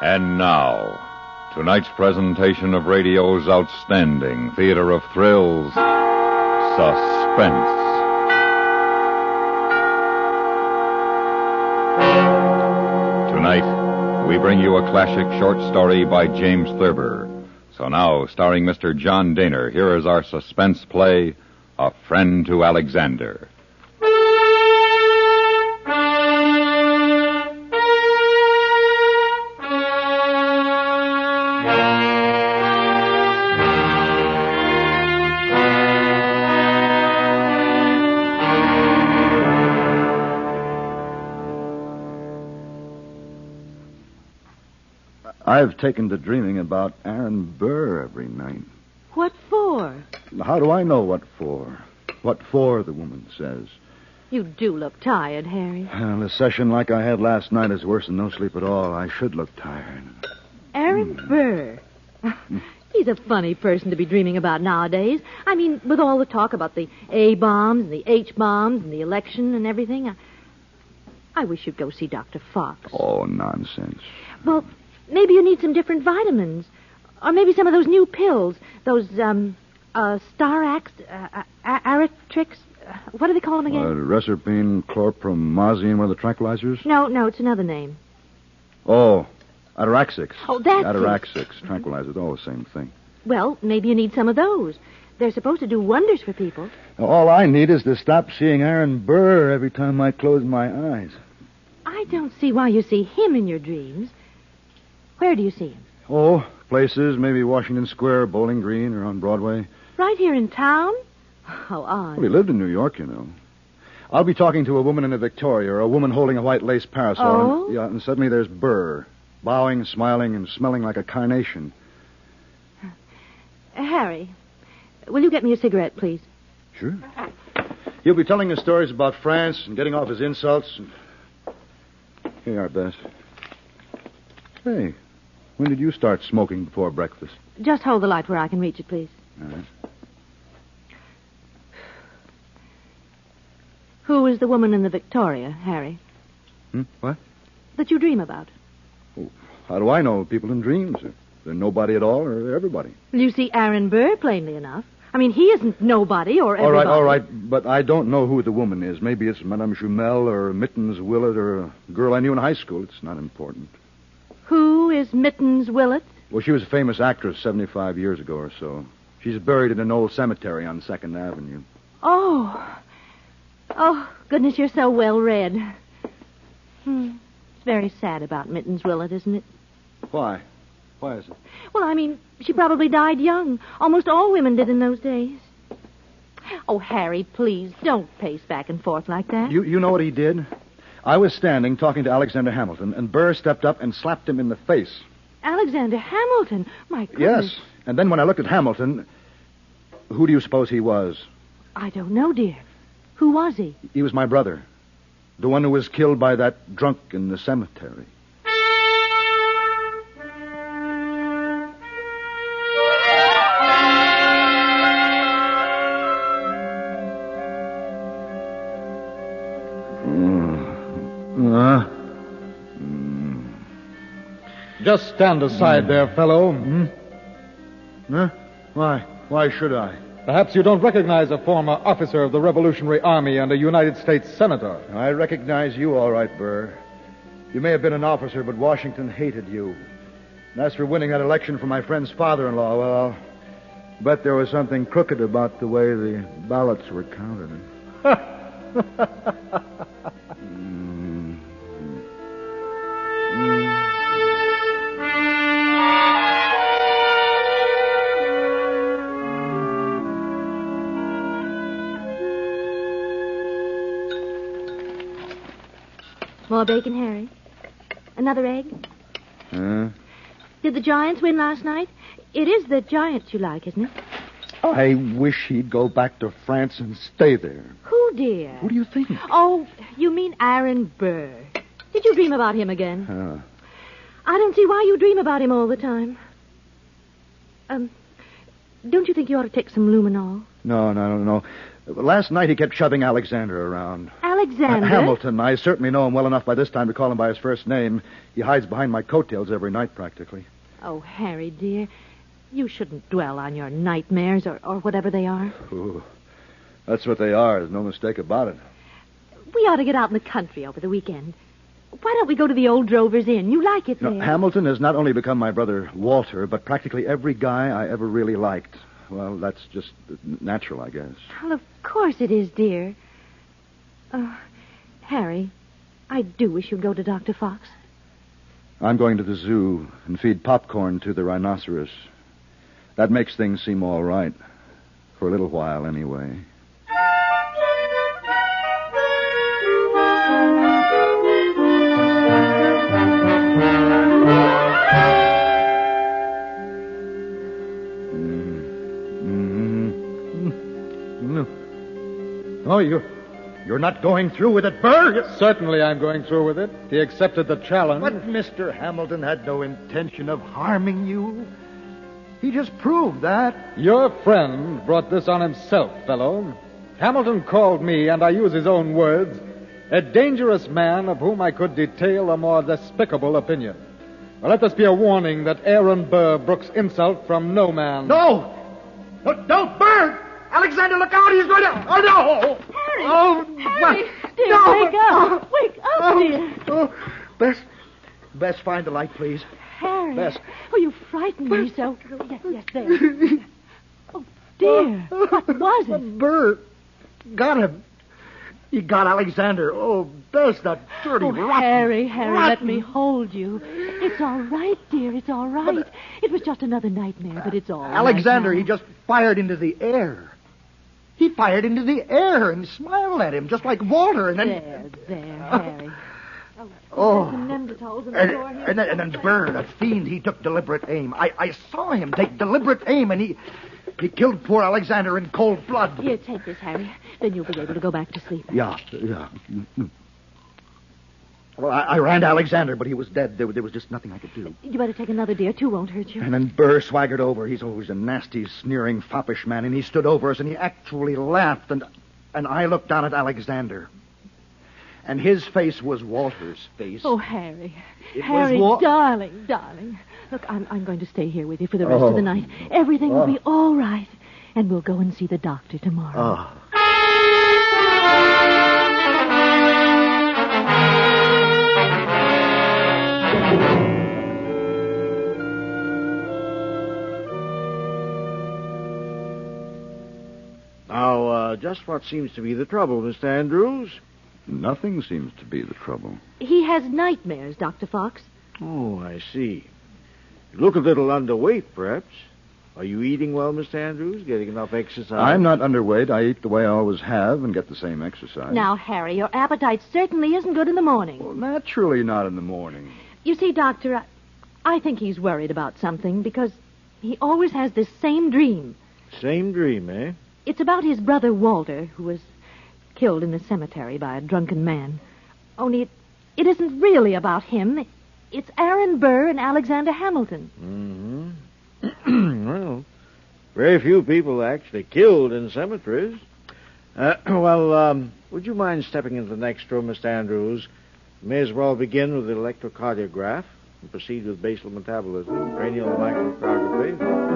And now, tonight's presentation of radio's outstanding theater of thrills, Suspense. Tonight, we bring you a classic short story by James Thurber. So now, starring Mr. John Daner, here is our suspense play, A Friend to Alexander. I've taken to dreaming about Aaron Burr every night. What for? How do I know what for? What for, the woman says. You do look tired, Harry. Well, a session like I had last night is worse than no sleep at all. I should look tired. Aaron Burr. He's a funny person to be dreaming about nowadays. I mean, with all the talk about the A-bombs and the H-bombs and the election and everything. I wish you'd go see Dr. Fox. Oh, nonsense. Well, maybe you need some different vitamins. Or maybe some of those new pills. Those, Starax, Aratrix. What do they call them again? Reserpine, chlorpromazine, one of the tranquilizers? No, it's another name. Oh, Ataraxix. Oh, that's Ataraxix, tranquilizers, all the same thing. Well, maybe you need some of those. They're supposed to do wonders for people. All I need is to stop seeing Aaron Burr every time I close my eyes. I don't see why you see him in your dreams. Where do you see him? Oh, places, maybe Washington Square, Bowling Green, or on Broadway. Right here in town? How odd. Well, he lived in New York, you know. I'll be talking to a woman in a Victoria, or a woman holding a white lace parasol. Oh? And suddenly there's Burr, bowing, smiling, and smelling like a carnation. Harry, will you get me a cigarette, please? Sure. He'll be telling us stories about France and getting off his insults. Here you are, Bess. Hey, when did you start smoking before breakfast? Just hold the light where I can reach it, please. All right. Who is the woman in the Victoria, Harry? What? That you dream about? Oh, how do I know people in dreams? They're nobody at all, or everybody. Well, you see Aaron Burr plainly enough. I mean, he isn't nobody or everybody. All right, but I don't know who the woman is. Maybe it's Madame Jumel or Mittens Willett or a girl I knew in high school. It's not important. Who is Mittens Willett? Well, she was a famous actress 75 years ago or so. She's buried in an old cemetery on 2nd Avenue. Oh, goodness, you're so well read. It's very sad about Mittens Willett, isn't it? Why? Why is it? Well, I mean, she probably died young. Almost all women did in those days. Oh, Harry, please, don't pace back and forth like that. You know what he did? I was standing talking to Alexander Hamilton, and Burr stepped up and slapped him in the face. Alexander Hamilton? My goodness. Yes, and then when I looked at Hamilton, who do you suppose he was? I don't know, dear. Who was he? He was my brother. The one who was killed by that drunk in the cemetery. Just stand aside there, fellow. Huh? Why? Why should I? Perhaps you don't recognize a former officer of the Revolutionary Army and a United States senator. I recognize you all right, Burr. You may have been an officer, but Washington hated you. And as for winning that election for my friend's father-in-law, well, I'll bet there was something crooked about the way the ballots were counted. More bacon, Harry? Another egg? Did the Giants win last night? It is the Giants you like, isn't it? I wish he'd go back to France and stay there. Who, dear? Who do you think? Oh, you mean Aaron Burr. Did you dream about him again? I don't see why you dream about him all the time. Don't you think you ought to take some luminol? No. Last night he kept shoving Alexander around. Alexander? Hamilton. I certainly know him well enough by this time to call him by his first name. He hides behind my coattails every night, practically. Oh, Harry, dear. You shouldn't dwell on your nightmares or whatever they are. Ooh, that's what they are. There's no mistake about it. We ought to get out in the country over the weekend. Why don't we go to the old Drovers Inn? You like it there. Hamilton has not only become my brother Walter, but practically every guy I ever really liked. Well, that's just natural, I guess. Well, of course it is, dear. Harry, I do wish you'd go to Dr. Fox. I'm going to the zoo and feed popcorn to the rhinoceros. That makes things seem all right. For a little while, anyway. Oh, you're not going through with it, Burr? Certainly I'm going through with it. He accepted the challenge. But Mr. Hamilton had no intention of harming you. He just proved that. Your friend brought this on himself, fellow. Hamilton called me, and I use his own words, a dangerous man of whom I could detail a more despicable opinion. Well, let this be a warning that Aaron Burr brooks insult from no man. No! Don't, Burr! Alexander, look out! He's going to... Oh, no! Harry! Oh, Harry! Dear, no! wake up! Wake up, dear! Oh, Bess, find the light, please. Harry! Bess. Oh, you frightened me so. Yes, there. Oh, dear. What was it? Burr got him. He got Alexander. Oh, Bess, that dirty rotten... Harry, rotten... let me hold you. It's all right, dear. It's all right. It was just another nightmare, but it's all right. Alexander, now. he just fired into the air. He fired into the air and smiled at him, just like Walter, and then... There, Harry. Oh. There's some Neanderthals in the door here. And then Burr, that fiend, he took deliberate aim. I saw him take deliberate aim, and he killed poor Alexander in cold blood. Here, take this, Harry. Then you'll be able to go back to sleep. Yeah. Well, I ran to Alexander, but he was dead. There was just nothing I could do. You better take another, dear. Two won't hurt you. And then Burr swaggered over. He's always a nasty, sneering, foppish man, and he stood over us, and he actually laughed, and I looked down at Alexander. And his face was Walter's face. Oh, Harry. It Harry, was darling. Look, I'm going to stay here with you for the rest of the night. Everything will be all right. And we'll go and see the doctor tomorrow. Now, just what seems to be the trouble, Mr. Andrews? Nothing seems to be the trouble. He has nightmares, Dr. Fox. Oh, I see. You look a little underweight, perhaps. Are you eating well, Mr. Andrews? Getting enough exercise? I'm not underweight. I eat the way I always have and get the same exercise. Now, Harry, your appetite certainly isn't good in the morning. Well, naturally not in the morning. You see, Doctor, I think he's worried about something because he always has this same dream. Same dream, eh? It's about his brother Walter, who was killed in the cemetery by a drunken man. Only it isn't really about him. It's Aaron Burr and Alexander Hamilton. Mm-hmm. Well, very few people are actually killed in cemeteries. Would you mind stepping into the next room, Mr. Andrews? May as well begin with the electrocardiograph and proceed with basal metabolism, cranial microcardiogram.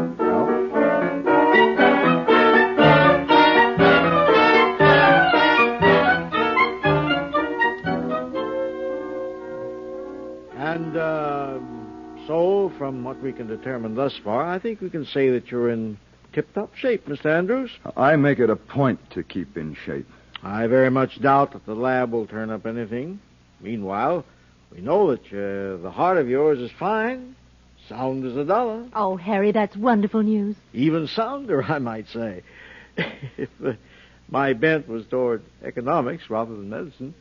So, from what we can determine thus far, I think we can say that you're in tip-top shape, Mr. Andrews. I make it a point to keep in shape. I very much doubt that the lab will turn up anything. Meanwhile, we know that the heart of yours is fine, sound as a dollar. Oh, Harry, that's wonderful news. Even sounder, I might say. If my bent was toward economics rather than medicine.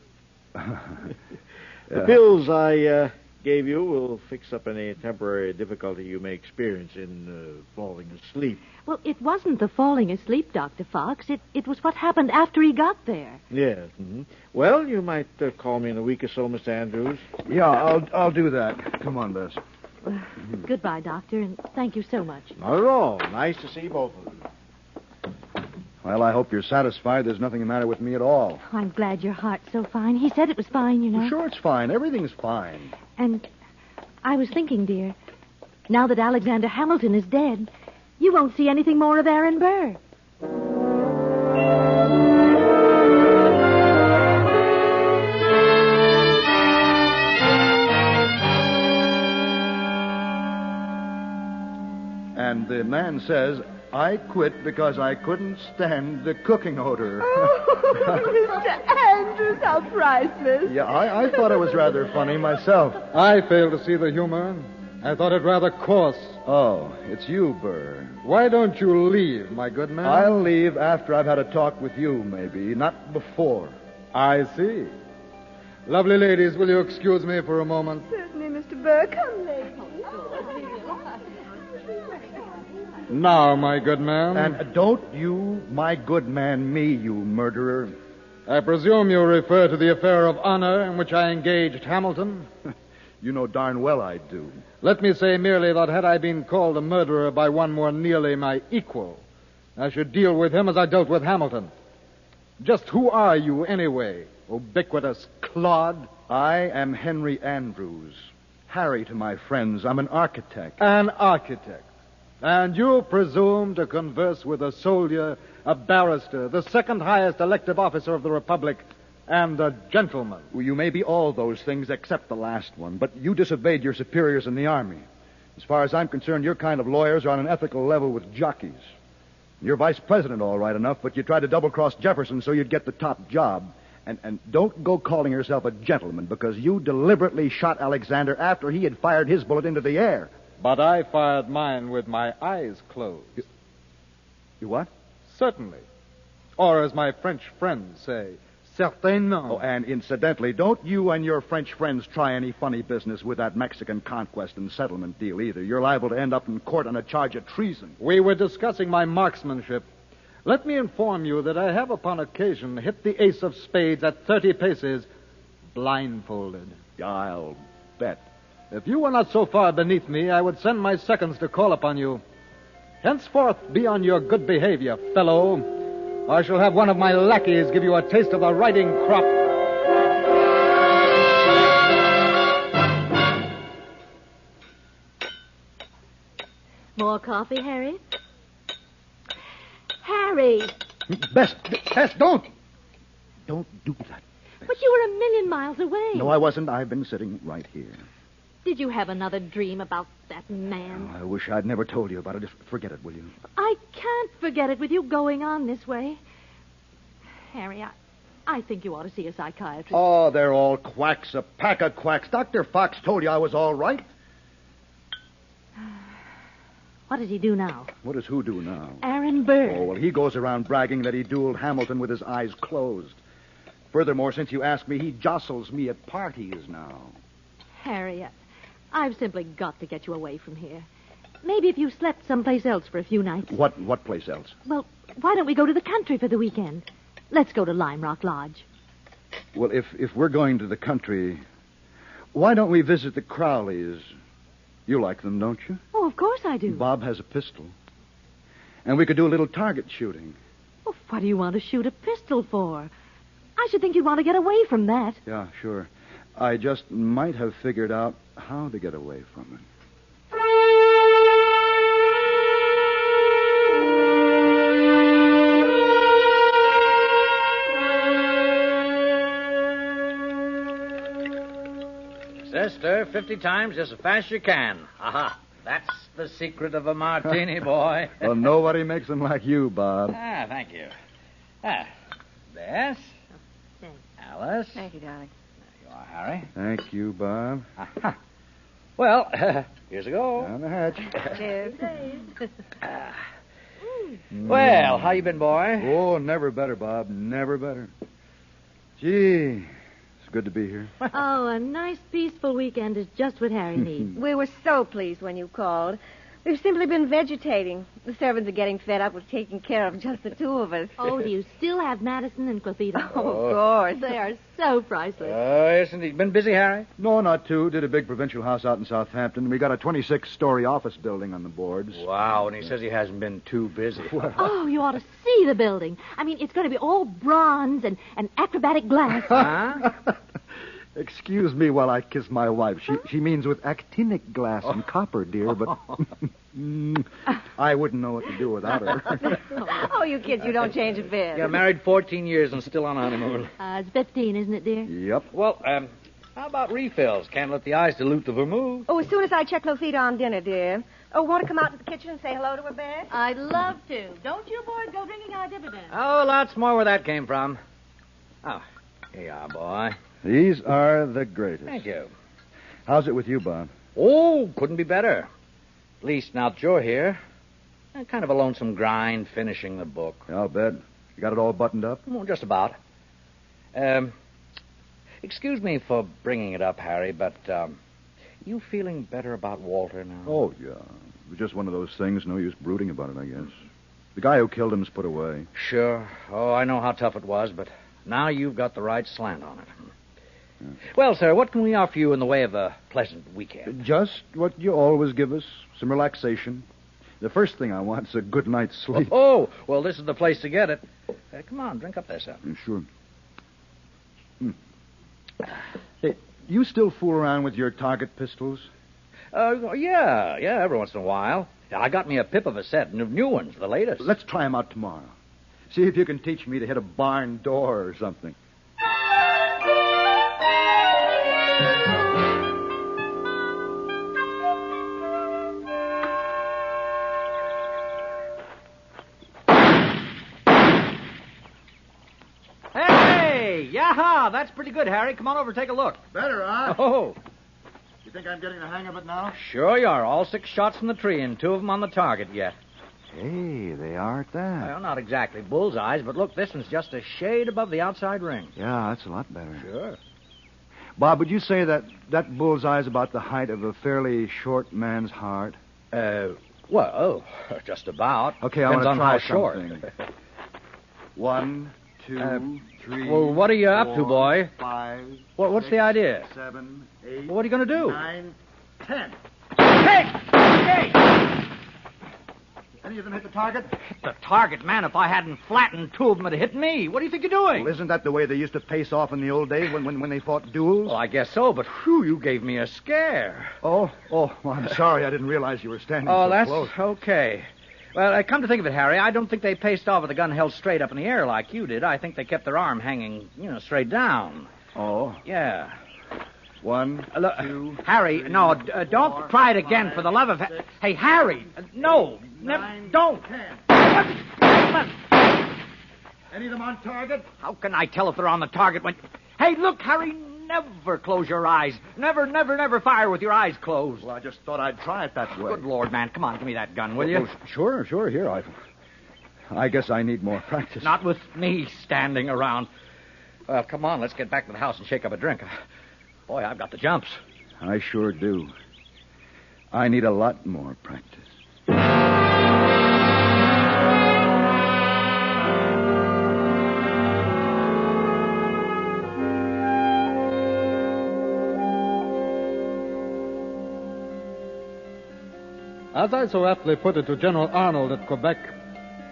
The pills I gave you will fix up any temporary difficulty you may experience in falling asleep. Well, it wasn't the falling asleep, Dr. Fox. It was what happened after he got there. Yes. Mm-hmm. Well, you might call me in a week or so, Mr. Andrews. Yeah, I'll do that. Come on, Bess. Goodbye, Doctor, and thank you so much. Not at all. Nice to see both of you. Well, I hope you're satisfied. There's nothing the matter with me at all. I'm glad your heart's so fine. He said it was fine, you know. Well, sure, it's fine. Everything's fine. And I was thinking, dear, now that Alexander Hamilton is dead, you won't see anything more of Aaron Burr. And the man says, I quit because I couldn't stand the cooking odor. Oh, Mr. Andrews, how priceless. Yeah, I thought it was rather funny myself. I fail to see the humor. I thought it rather coarse. Oh, it's you, Burr. Why don't you leave, my good man? I'll leave after I've had a talk with you, maybe, not before. I see. Lovely ladies, will you excuse me for a moment? Certainly, Mr. Burr. Come, ladies. Now, my good man. And don't you, my good man, me, you murderer. I presume you refer to the affair of honor in which I engaged Hamilton? You know darn well I do. Let me say merely that had I been called a murderer by one more nearly my equal, I should deal with him as I dealt with Hamilton. Just who are you, anyway, ubiquitous clod? I am Henry Andrews. Harry to my friends. I'm an architect. An architect. And you presume to converse with a soldier, a barrister, the second highest elective officer of the Republic, and a gentleman. Well, you may be all those things except the last one, but you disobeyed your superiors in the Army. As far as I'm concerned, your kind of lawyers are on an ethical level with jockeys. You're vice president, all right enough, but you tried to double-cross Jefferson so you'd get the top job. And don't go calling yourself a gentleman, because you deliberately shot Alexander after he had fired his bullet into the air. But I fired mine with my eyes closed. You what? Certainly. Or as my French friends say, certainement. Oh, and incidentally, don't you and your French friends try any funny business with that Mexican conquest and settlement deal either. You're liable to end up in court on a charge of treason. We were discussing my marksmanship. Let me inform you that I have upon occasion hit the ace of spades at 30 paces blindfolded. I'll bet. If you were not so far beneath me, I would send my seconds to call upon you. Henceforth, be on your good behavior, fellow. I shall have one of my lackeys give you a taste of the riding crop. More coffee, Harry? Harry! Bess, don't! Don't do that. But you were a million miles away. No, I wasn't. I've been sitting right here. Did you have another dream about that man? Oh, I wish I'd never told you about it. Just forget it, will you? I can't forget it with you going on this way. Harry, I think you ought to see a psychiatrist. Oh, they're all quacks, a pack of quacks. Dr. Fox told you I was all right. What does he do now? What does who do now? Aaron Burr. Oh, well, he goes around bragging that he dueled Hamilton with his eyes closed. Furthermore, since you asked me, he jostles me at parties now. Harry, I've simply got to get you away from here. Maybe if you slept someplace else for a few nights. What place else? Well, why don't we go to the country for the weekend? Let's go to Lime Rock Lodge. Well, if we're going to the country, why don't we visit the Crowleys? You like them, don't you? Oh, of course I do. Bob has a pistol. And we could do a little target shooting. Well, what do you want to shoot a pistol for? I should think you'd want to get away from that. Yeah, sure. I just might have figured out how to get away from it. Sister, 50 times just as fast as you can. Aha. That's the secret of a martini, boy. Well, nobody makes them like you, Bob. Thank you. Bess. Thanks. Alice. Thank you, darling. There you are, Harry. Thank you, Bob. Aha. Well, here's a go. Down the hatch. Cheers. Well, how you been, boy? Oh, never better, Bob. Never better. Gee, it's good to be here. Oh, a nice, peaceful weekend is just what Harry needs. We were so pleased when you called. We've simply been vegetating. The servants are getting fed up with taking care of just the two of us. Oh, do you still have Madison and Clefito? Oh, of course. They are so priceless. Yes, indeed. Been busy, Harry? No, not two. Did a big provincial house out in Southampton. We got a 26-story office building on the boards. Wow, and he says he hasn't been too busy. Oh, you ought to see the building. I mean, it's going to be all bronze and acrobatic glass. Huh? Excuse me while I kiss my wife. She means with actinic glass and copper, dear, but I wouldn't know what to do without her. Oh, you kids, you don't change a bit. You're married 14 years and still on honeymoon. It's 15, isn't it, dear? Yep. Well, how about refills? Can't let the eyes dilute the vermouth. Oh, as soon as I check Clefita on dinner, dear. Oh, want to come out to the kitchen and say hello to her, Beth? I'd love to. Don't you boys go drinking our dividends. Oh, lots more where that came from. Oh, here you are, boy. These are the greatest. Thank you. How's it with you, Bob? Oh, couldn't be better. At least now that you're here. Kind of a lonesome grind finishing the book. Yeah, I'll bet. You got it all buttoned up? Well, just about. Excuse me for bringing it up, Harry, but you feeling better about Walter now? Oh, yeah. It was just one of those things. No use brooding about it, I guess. The guy who killed him's put away. Sure. Oh, I know how tough it was, but now you've got the right slant on it. Yeah. Well, sir, what can we offer you in the way of a pleasant weekend? Just what you always give us, some relaxation. The first thing I want is a good night's sleep. Oh, well, this is the place to get it. Come on, drink up there, sir. Sure. Hey, you still fool around with your target pistols? Yeah, every once in a while. I got me a pip of a set, new ones, the latest. Let's try them out tomorrow. See if you can teach me to hit a barn door or something. Hey, yaha! That's pretty good, Harry. Come on over, take a look. Better, huh? Oh, You think I'm getting the hang of it now? sure you are. All 6 shots from the tree and 2 of them on the target yet. Hey, they are at that. Well, not exactly bullseyes, but look, this one's just a shade above the outside ring. Yeah, that's a lot better. Sure. Bob, would you say that bullseye's about the height of a fairly short man's heart? Well, just about. Okay, I Depends want to on try how short. something. 1, 2, 3. Well, what are you up to, 4, boy? 5. What's the idea? 7, 8. What are you going to do? 9, 10. Hey! Any of them hit the target? Hit the target, man. If I hadn't flattened 2 of them, it'd hit me. What do you think you're doing? Well, isn't that the way they used to face off in the old days when they fought duels? Well, I guess so, but whew, you gave me a scare. Oh, well, I'm sorry. I didn't realize you were standing Oh, so that's close. okay. Well, come to think of it, Harry, I don't think they paced off with the gun held straight up in the air like you did. I think they kept their arm hanging, straight down. Oh, Yeah. 1, Look, 2, Harry, 3, no, 4, don't try it again, 5, for the love of... 6, Hey, Harry, no, 9, don't. 10. Any of them on target? How can I tell if they're on the target when... Hey, look, Harry, never close your eyes. Never fire with your eyes closed. Well, I just thought I'd try it that way. Good Lord, man, come on, give me that gun, will you? Well, sure. Here, I guess I need more practice. Not with me standing around. Well, come on, let's get back to the house and shake up a drink. Boy, I've got the jumps. I sure do. I need a lot more practice. As I so aptly put it to General Arnold at Quebec,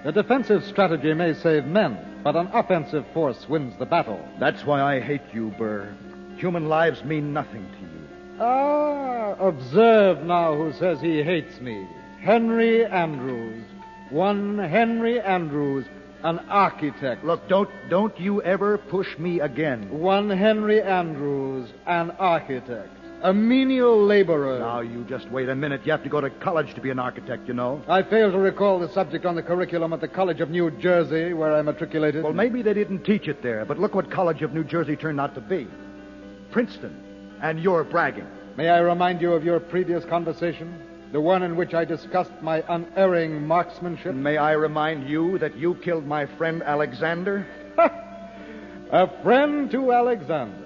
a defensive strategy may save men, but an offensive force wins the battle. That's why I hate you, Burr. Human lives mean nothing to you. Ah, observe now who says he hates me. Henry Andrews. One Henry Andrews, an architect. Look, don't you ever push me again. One Henry Andrews, an architect. A menial laborer. Now, you just wait a minute. You have to go to college to be an architect, you know. I fail to recall the subject on the curriculum at the College of New Jersey, where I matriculated. Well, maybe they didn't teach it there, but look what College of New Jersey turned out to be. Princeton. And you're bragging. May I remind you of your previous conversation? The one in which I discussed my unerring marksmanship? May I remind you that you killed my friend Alexander? A friend to Alexander.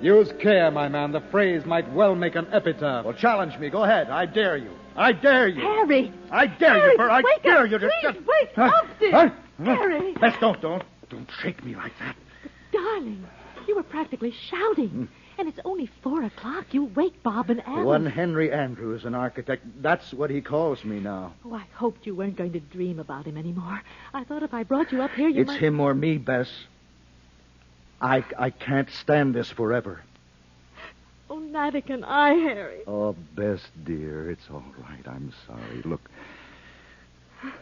Use care, my man. The phrase might well make an epitaph. Well, challenge me. Go ahead. I dare you. I dare you. Harry! I dare Harry, you, Burr. I wake dare up, you to please, just... wake up, dear. Huh? Harry! Bess, don't shake me like that. Darling, you were practically shouting. And it's only 4 o'clock. You wake Bob and Alice. One Henry Andrews, an architect. That's what he calls me now. Oh, I hoped you weren't going to dream about him anymore. I thought if I brought you up here, you It's might... him or me, Bess. I can't stand this forever. Oh, neither can I, Harry. Oh, Bess, dear, it's all right. I'm sorry. Look.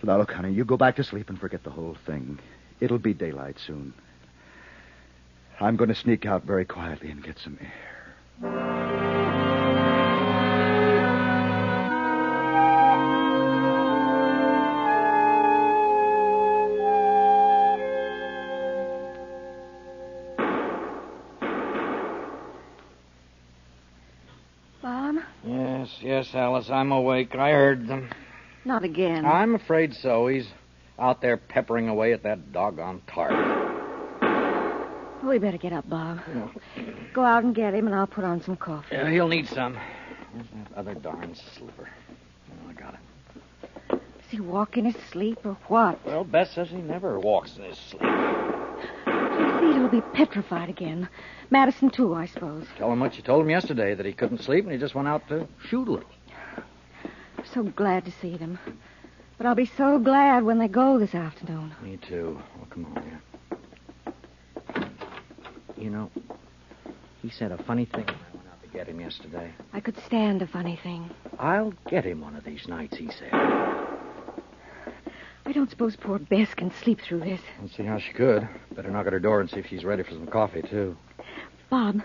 Now, look, honey, you go back to sleep and forget the whole thing. It'll be daylight soon. I'm going to sneak out very quietly and get some air. Bob? Yes, Alice, I'm awake. I heard them. Not again. I'm afraid so. He's out there peppering away at that doggone target. We better get up, Bob. Go out and get him, and I'll put on some coffee. Yeah, he'll need some. Where's that other darn slipper? Oh, I got it. Does he walk in his sleep or what? Well, Bess says he never walks in his sleep. His feet will be petrified again. Madison, too, I suppose. Tell him what you told him yesterday, that he couldn't sleep and he just went out to shoot a little. I'm so glad to see them. But I'll be so glad when they go this afternoon. Me too. Well, come on here. You know, he said a funny thing when I went out to get him yesterday. I could stand a funny thing. I'll get him one of these nights, he said. I don't suppose poor Bess can sleep through this. Let's see how she could. Better knock at her door and see if she's ready for some coffee, too. Bob,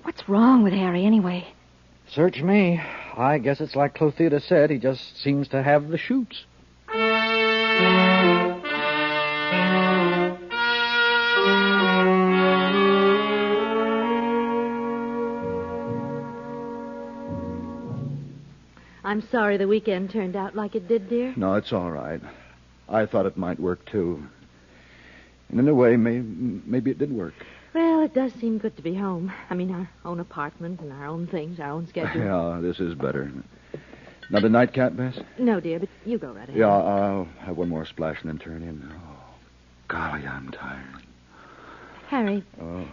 what's wrong with Harry anyway? Search me. I guess it's like Clothilde said. He just seems to have the shoots. I'm sorry the weekend turned out like it did, dear. No, it's all right. I thought it might work, too. And in a way, maybe it did work. Well, it does seem good to be home. I mean, our own apartment and our own things, our own schedule. Yeah, this is better. Another nightcap, Bess? No, dear, but you go right ahead. Yeah, I'll have one more splash and then turn in. Oh, golly, I'm tired. Harry, Oh.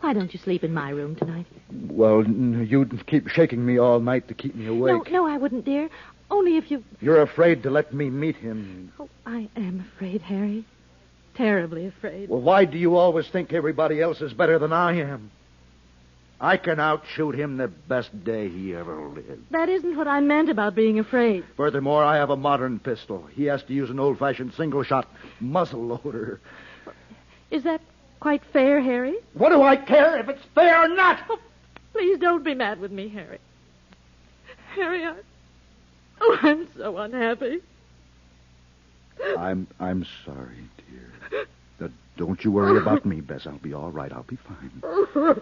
why don't you sleep in my room tonight? Well, you'd keep shaking me all night to keep me awake. No, I wouldn't, dear. Only if you... You're afraid to let me meet him. Oh, I am afraid, Harry. Terribly afraid. Well, why do you always think everybody else is better than I am? I can outshoot him the best day he ever lived. That isn't what I meant about being afraid. Furthermore, I have a modern pistol. He has to use an old-fashioned single-shot muzzle loader. Is that quite fair, Harry? What do I care if it's fair or not? Oh, please don't be mad with me, Harry. Harry, I'm so unhappy. I'm sorry, dear. Don't you worry about me, Bess. I'll be all right. I'll be fine.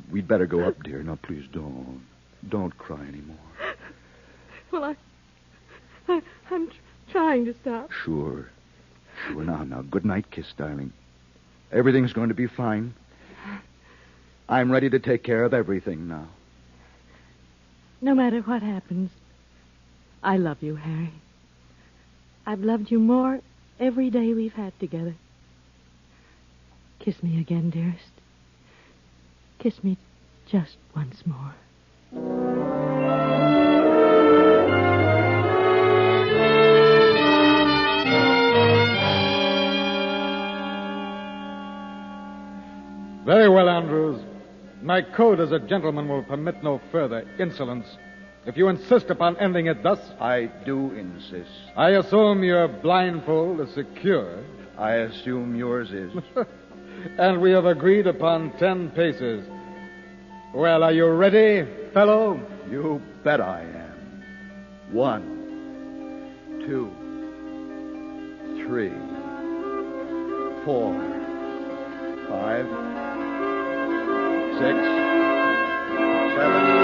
We'd better go up, dear. Now, please don't. Don't cry anymore. Well, I'm trying to stop. Sure. Now, good night kiss, darling. Everything's going to be fine. I'm ready to take care of everything now. No matter what happens, I love you, Harry. I've loved you more every day we've had together. Kiss me again, dearest. Kiss me just once more. Very well, Andrews. My code as a gentleman will permit no further insolence. If you insist upon ending it thus, I do insist. I assume your blindfold is secure. I assume yours is. And we have agreed upon 10 paces. Well, are you ready, fellow? You bet I am. 1, 2, 3, 4, 5, 6, 7.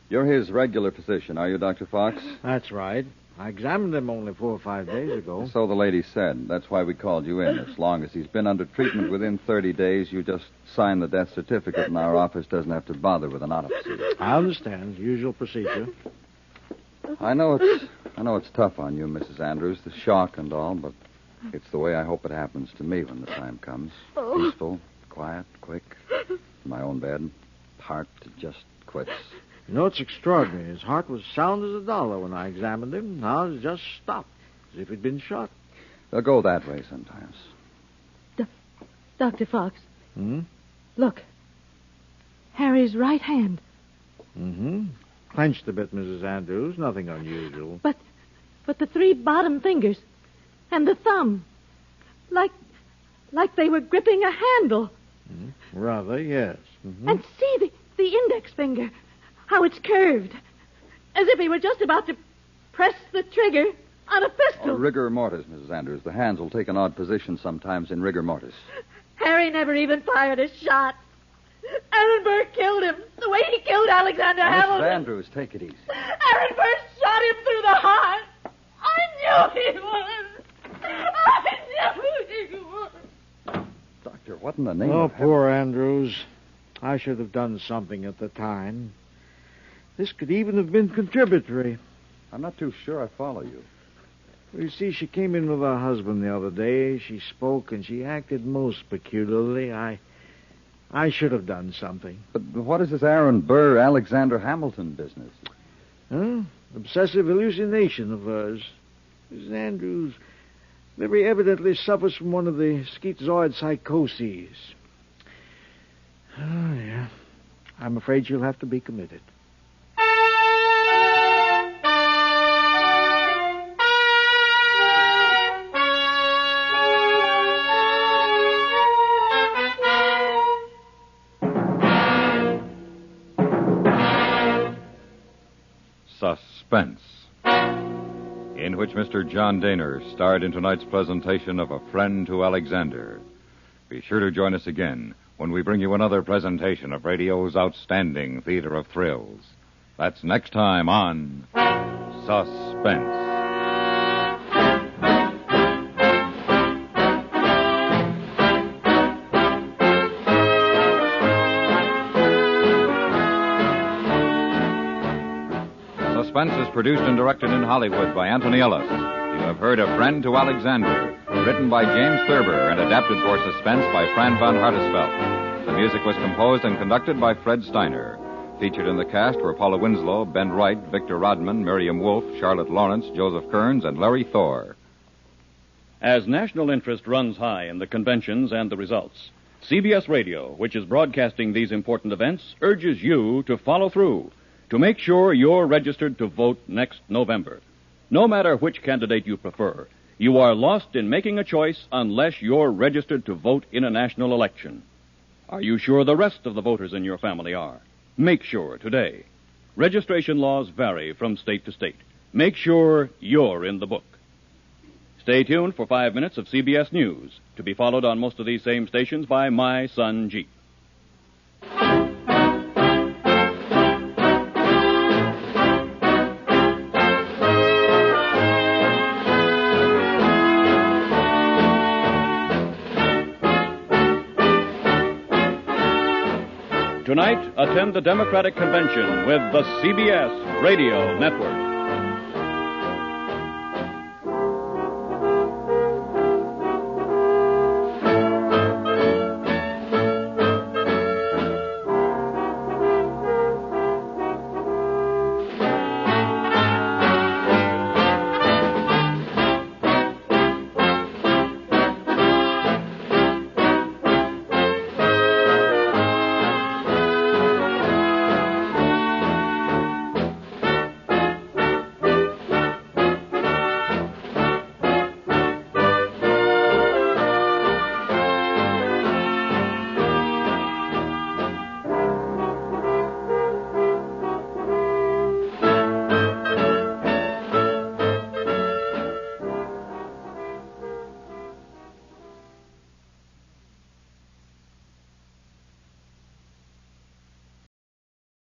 You're his regular physician, are you, Dr. Fox? That's right. I examined him only 4 or 5 days ago. So the lady said. That's why we called you in. As long as he's been under treatment within 30 days, you just sign the death certificate, and our office doesn't have to bother with an autopsy. I understand. Usual procedure. I know it's tough on you, Mrs. Andrews, the shock and all, but it's the way I hope it happens to me when the time comes. Peaceful, quiet, quick. In my own bed. Heart just quits. You know, it's extraordinary. His heart was sound as a dollar when I examined him. Now it's just stopped, as if he'd been shot. They'll go that way sometimes. Dr. Fox. Hmm? Look. Harry's right hand. Mm-hmm. Clenched a bit, Mrs. Andrews. Nothing unusual. But the 3 bottom fingers. And the thumb. Like they were gripping a handle. Rather, yes. Mm-hmm. And see the index finger. How it's curved. As if he were just about to press the trigger on a pistol. Rigor mortis, Mrs. Andrews. The hands will take an odd position sometimes in rigor mortis. Harry never even fired a shot. Aaron Burr killed him the way he killed Alexander Hamilton. Mrs. Andrews, take it easy. Aaron Burr shot him through the heart. I knew he would. I knew he would. Doctor, what in the name Oh, of heaven? poor Andrews. I should have done something at the time. This could even have been contributory. I'm not too sure I follow you. You see, she came in with her husband the other day. She spoke, and she acted most peculiarly. I should have done something. But what is this Aaron Burr, Alexander Hamilton business? Huh? Obsessive hallucination of hers. Mrs. Andrews very evidently suffers from one of the schizoid psychoses. Oh, yeah. I'm afraid she'll have to be committed. Suspense, in which Mr. John Daner starred in tonight's presentation of A Friend to Alexander. Be sure to join us again when we bring you another presentation of radio's outstanding theater of thrills. That's next time on Suspense. Suspense is produced and directed in Hollywood by Anthony Ellis. You have heard A Friend to Alexander, written by James Thurber and adapted for Suspense by Fran von Hartesfeld. The music was composed and conducted by Fred Steiner. Featured in the cast were Paula Winslow, Ben Wright, Victor Rodman, Miriam Wolfe, Charlotte Lawrence, Joseph Kearns, and Larry Thor. As national interest runs high in the conventions and the results, CBS Radio, which is broadcasting these important events, urges you to follow through to make sure you're registered to vote next November. No matter which candidate you prefer, you are lost in making a choice unless you're registered to vote in a national election. Are you sure the rest of the voters in your family are? Make sure today. Registration laws vary from state to state. Make sure you're in the book. Stay tuned for 5 minutes of CBS News, to be followed on most of these same stations by My Son Jeep. Tonight, attend the Democratic Convention with the CBS Radio Network.